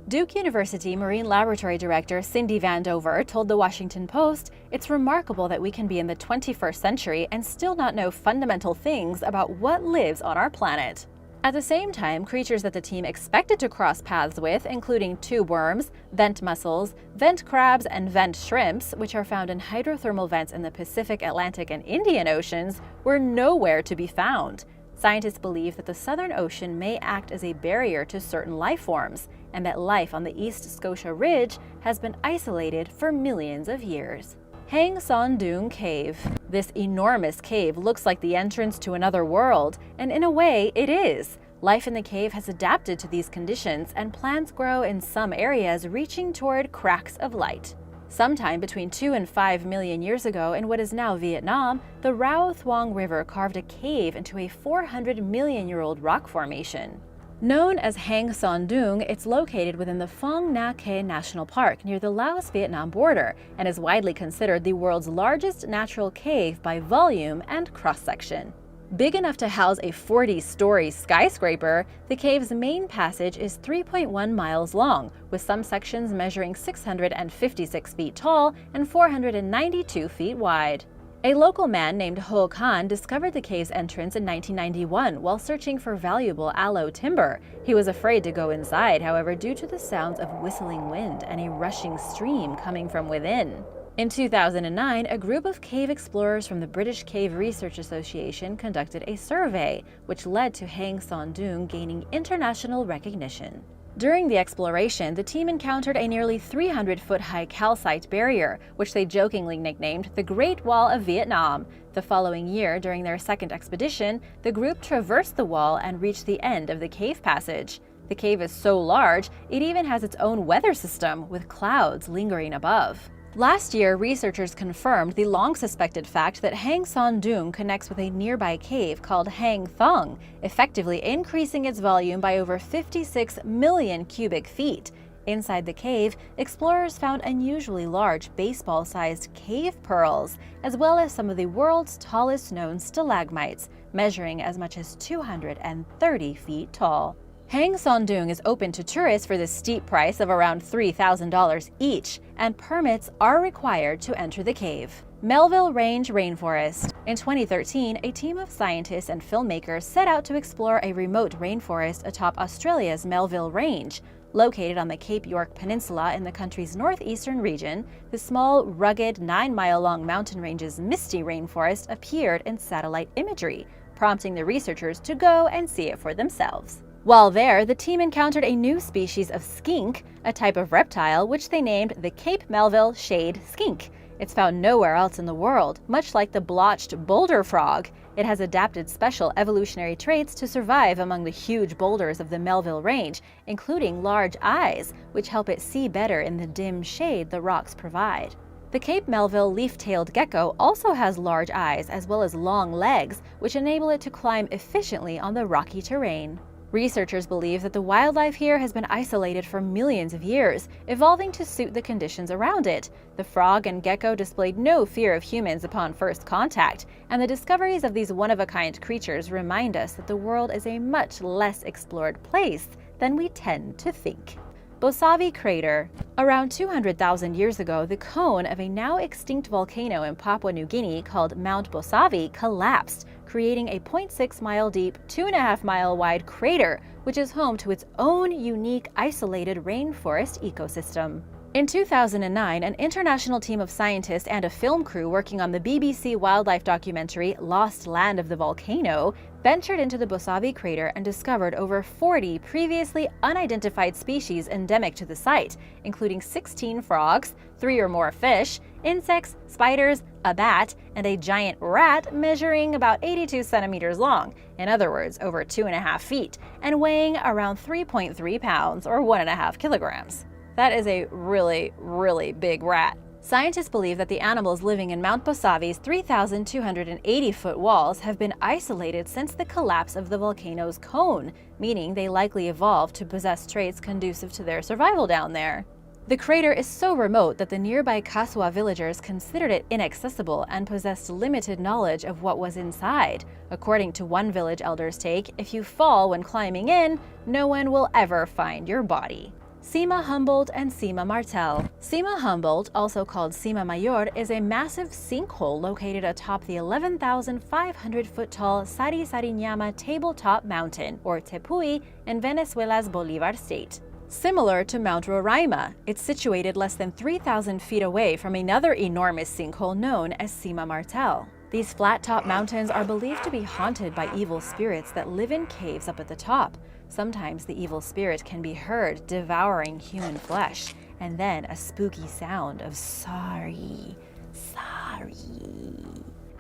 Duke University Marine Laboratory Director Cindy Vandover told the Washington Post, "It's remarkable that we can be in the 21st century and still not know fundamental things about what lives on our planet." At the same time, creatures that the team expected to cross paths with, including tube worms, vent mussels, vent crabs, and vent shrimps, which are found in hydrothermal vents in the Pacific, Atlantic, and Indian Oceans, were nowhere to be found. Scientists believe that the Southern Ocean may act as a barrier to certain life forms, and that life on the East Scotia Ridge has been isolated for millions of years. Hang Son Doong Cave. This enormous cave looks like the entrance to another world, and in a way, it is. Life in the cave has adapted to these conditions, and plants grow in some areas reaching toward cracks of light. Sometime between 2 and 5 million years ago in what is now Vietnam, the Rao Thuong River carved a cave into a 400-million-year-old rock formation. Known as Hang Son Doong, it's located within the Phong Nha Ke National Park near the Laos-Vietnam border and is widely considered the world's largest natural cave by volume and cross-section. Big enough to house a 40-story skyscraper, the cave's main passage is 3.1 miles long, with some sections measuring 656 feet tall and 492 feet wide. A local man named Ho Khan discovered the cave's entrance in 1991 while searching for valuable aloe timber. He was afraid to go inside, however, due to the sounds of whistling wind and a rushing stream coming from within. In 2009, a group of cave explorers from the British Cave Research Association conducted a survey, which led to Hang Son Doong gaining international recognition. During the exploration, the team encountered a nearly 300-foot-high calcite barrier, which they jokingly nicknamed the Great Wall of Vietnam. The following year, during their second expedition, the group traversed the wall and reached the end of the cave passage. The cave is so large, it even has its own weather system, with clouds lingering above. Last year, researchers confirmed the long-suspected fact that Hang Son Doong connects with a nearby cave called Hang Thong, effectively increasing its volume by over 56 million cubic feet. Inside the cave, explorers found unusually large baseball-sized cave pearls, as well as some of the world's tallest known stalagmites, measuring as much as 230 feet tall. Hang Son Doong is open to tourists for the steep price of around $3,000 each, and permits are required to enter the cave. Melville Range Rainforest. In 2013, a team of scientists and filmmakers set out to explore a remote rainforest atop Australia's Melville Range. Located on the Cape York Peninsula in the country's northeastern region, the small, rugged, 9-mile-long mountain range's misty rainforest appeared in satellite imagery, prompting the researchers to go and see it for themselves. While there, the team encountered a new species of skink, a type of reptile which they named the Cape Melville Shade skink. It's found nowhere else in the world, much like the blotched boulder frog. It has adapted special evolutionary traits to survive among the huge boulders of the Melville Range, including large eyes, which help it see better in the dim shade the rocks provide. The Cape Melville leaf-tailed gecko also has large eyes as well as long legs, which enable it to climb efficiently on the rocky terrain. Researchers believe that the wildlife here has been isolated for millions of years, evolving to suit the conditions around it. The frog and gecko displayed no fear of humans upon first contact, and the discoveries of these one-of-a-kind creatures remind us that the world is a much less explored place than we tend to think. Bosavi Crater. Around 200,000 years ago, the cone of a now extinct volcano in Papua New Guinea called Mount Bosavi collapsed, creating a 0.6-mile deep, 2.5-mile wide crater, which is home to its own unique isolated rainforest ecosystem. In 2009, an international team of scientists and a film crew working on the BBC wildlife documentary Lost Land of the Volcano ventured into the Bosavi crater and discovered over 40 previously unidentified species endemic to the site, including 16 frogs, 3 or more fish, insects, spiders, a bat, and a giant rat measuring about 82 centimeters long, in other words, over 2.5 feet, and weighing around 3.3 pounds or 1.5 kilograms. That is a really, really big rat. Scientists believe that the animals living in Mount Bosavi's 3,280-foot walls have been isolated since the collapse of the volcano's cone, meaning they likely evolved to possess traits conducive to their survival down there. The crater is so remote that the nearby Kaswa villagers considered it inaccessible and possessed limited knowledge of what was inside. According to one village elder's take, if you fall when climbing in, no one will ever find your body. Cima Humboldt and Cima Martel. Cima Humboldt, also called Cima Mayor, is a massive sinkhole located atop the 11,500-foot-tall Sari-Sariñama Tabletop Mountain, or Tepuy, in Venezuela's Bolivar state. Similar to Mount Roraima, it's situated less than 3,000 feet away from another enormous sinkhole known as Cima Martel. These flat-top mountains are believed to be haunted by evil spirits that live in caves up at the top. Sometimes the evil spirit can be heard devouring human flesh, and then a spooky sound of sorry.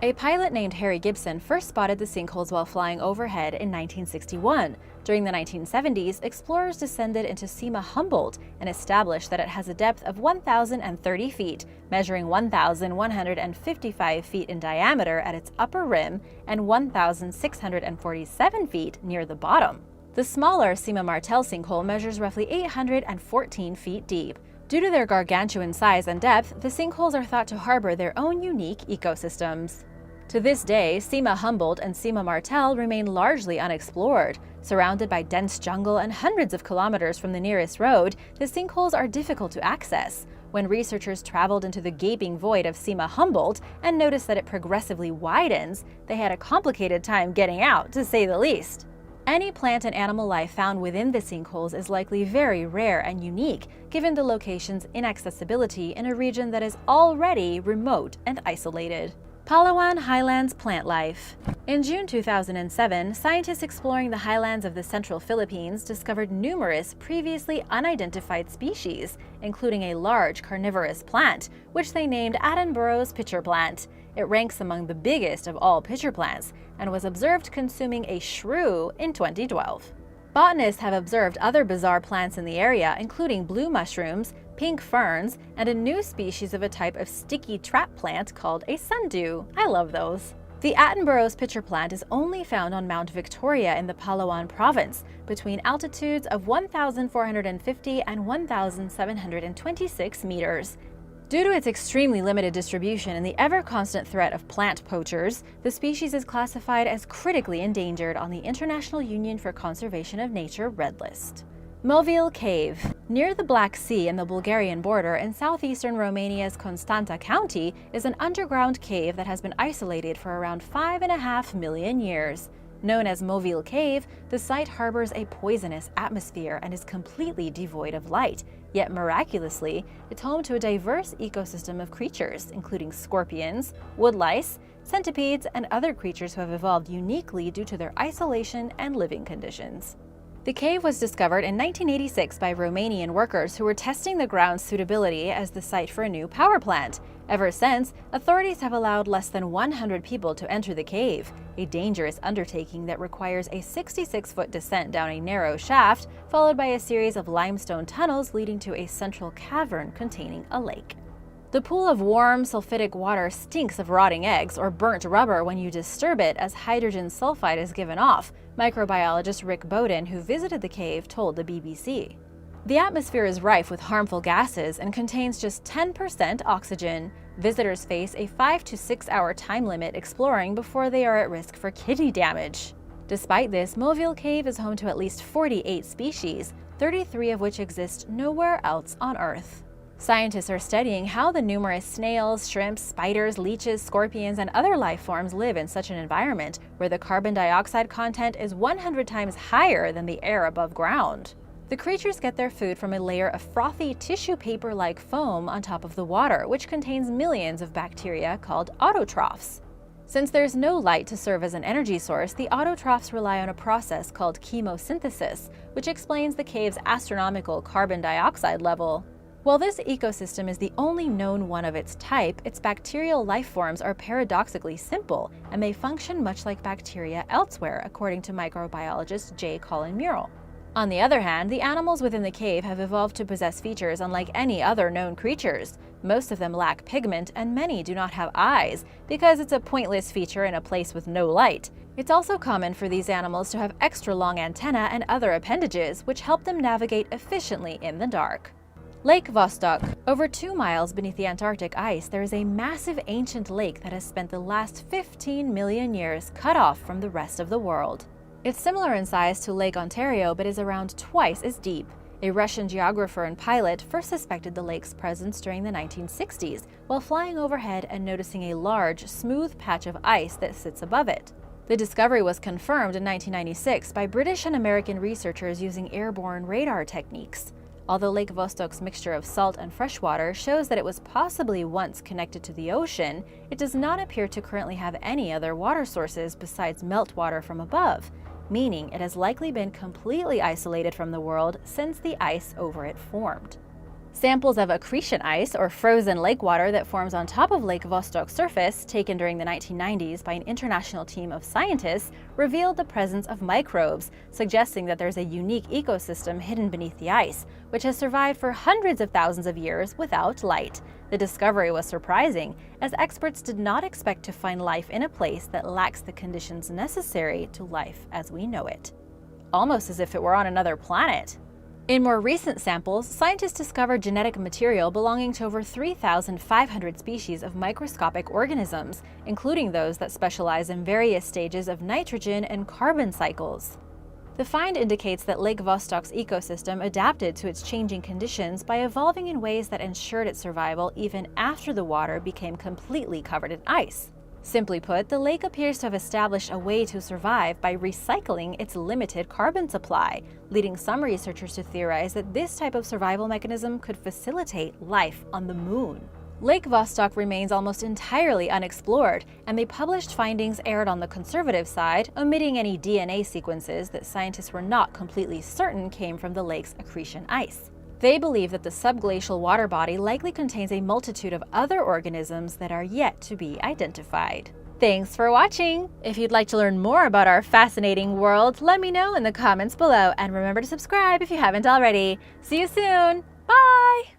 A pilot named Harry Gibson first spotted the sinkholes while flying overhead in 1961. During the 1970s, explorers descended into Cima Humboldt and established that it has a depth of 1,030 feet, measuring 1,155 feet in diameter at its upper rim and 1,647 feet near the bottom. The smaller Cima Martel sinkhole measures roughly 814 feet deep. Due to their gargantuan size and depth, the sinkholes are thought to harbor their own unique ecosystems. To this day, Cima Humboldt and Cima Martel remain largely unexplored. Surrounded by dense jungle and hundreds of kilometers from the nearest road, the sinkholes are difficult to access. When researchers traveled into the gaping void of Cima Humboldt and noticed that it progressively widens, they had a complicated time getting out, to say the least. Any plant and animal life found within the sinkholes is likely very rare and unique, given the location's inaccessibility in a region that is already remote and isolated. Palawan Highlands plant life. In June 2007, scientists exploring the highlands of the central Philippines discovered numerous previously unidentified species, including a large carnivorous plant, which they named Attenborough's pitcher plant. It ranks among the biggest of all pitcher plants and was observed consuming a shrew in 2012. Botanists have observed other bizarre plants in the area, including blue mushrooms, pink ferns, and a new species of a type of sticky trap plant called a sundew. I love those. The Attenborough's pitcher plant is only found on Mount Victoria in the Palawan province, between altitudes of 1,450 and 1,726 meters. Due to its extremely limited distribution and the ever-constant threat of plant poachers, the species is classified as critically endangered on the International Union for Conservation of Nature Red List. Movil Cave. Near the Black Sea and the Bulgarian border in southeastern Romania's Constanta County is an underground cave that has been isolated for around 5.5 million years. Known as Movil Cave, the site harbors a poisonous atmosphere and is completely devoid of light. Yet miraculously, it's home to a diverse ecosystem of creatures, including scorpions, woodlice, centipedes, and other creatures who have evolved uniquely due to their isolation and living conditions. The cave was discovered in 1986 by Romanian workers who were testing the ground's suitability as the site for a new power plant. Ever since, authorities have allowed less than 100 people to enter the cave, a dangerous undertaking that requires a 66-foot descent down a narrow shaft, followed by a series of limestone tunnels leading to a central cavern containing a lake. The pool of warm, sulfidic water stinks of rotting eggs or burnt rubber when you disturb it as hydrogen sulfide is given off, microbiologist Rick Bowden, who visited the cave, told the BBC. The atmosphere is rife with harmful gases and contains just 10% oxygen. Visitors face a 5 to 6 hour time limit exploring before they are at risk for kidney damage. Despite this, Moville Cave is home to at least 48 species, 33 of which exist nowhere else on Earth. Scientists are studying how the numerous snails, shrimps, spiders, leeches, scorpions, and other life forms live in such an environment where the carbon dioxide content is 100 times higher than the air above ground. The creatures get their food from a layer of frothy tissue paper-like foam on top of the water, which contains millions of bacteria called autotrophs. Since there's no light to serve as an energy source, the autotrophs rely on a process called chemosynthesis, which explains the cave's astronomical carbon dioxide level. While this ecosystem is the only known one of its type, its bacterial life forms are paradoxically simple and may function much like bacteria elsewhere, according to microbiologist J. Colin Murrell. On the other hand, the animals within the cave have evolved to possess features unlike any other known creatures. Most of them lack pigment, and many do not have eyes, because it's a pointless feature in a place with no light. It's also common for these animals to have extra long antennae and other appendages, which help them navigate efficiently in the dark. Lake Vostok. Over 2 miles beneath the Antarctic ice, there is a massive ancient lake that has spent the last 15 million years cut off from the rest of the world. It's similar in size to Lake Ontario, but is around twice as deep. A Russian geographer and pilot first suspected the lake's presence during the 1960s, while flying overhead and noticing a large, smooth patch of ice that sits above it. The discovery was confirmed in 1996 by British and American researchers using airborne radar techniques. Although Lake Vostok's mixture of salt and freshwater shows that it was possibly once connected to the ocean, it does not appear to currently have any other water sources besides meltwater from above, meaning it has likely been completely isolated from the world since the ice over it formed. Samples of accretion ice, or frozen lake water that forms on top of Lake Vostok's surface, taken during the 1990s by an international team of scientists, revealed the presence of microbes, suggesting that there's a unique ecosystem hidden beneath the ice, which has survived for hundreds of thousands of years without light. The discovery was surprising, as experts did not expect to find life in a place that lacks the conditions necessary to life as we know it. Almost as if it were on another planet. In more recent samples, scientists discovered genetic material belonging to over 3,500 species of microscopic organisms, including those that specialize in various stages of nitrogen and carbon cycles. The find indicates that Lake Vostok's ecosystem adapted to its changing conditions by evolving in ways that ensured its survival even after the water became completely covered in ice. Simply put, the lake appears to have established a way to survive by recycling its limited carbon supply, leading some researchers to theorize that this type of survival mechanism could facilitate life on the moon. Lake Vostok remains almost entirely unexplored, and the published findings erred on the conservative side, omitting any DNA sequences that scientists were not completely certain came from the lake's accretion ice. They believe that the subglacial water body likely contains a multitude of other organisms that are yet to be identified. Thanks for watching! If you'd like to learn more about our fascinating world, let me know in the comments below, and remember to subscribe if you haven't already. See you soon! Bye!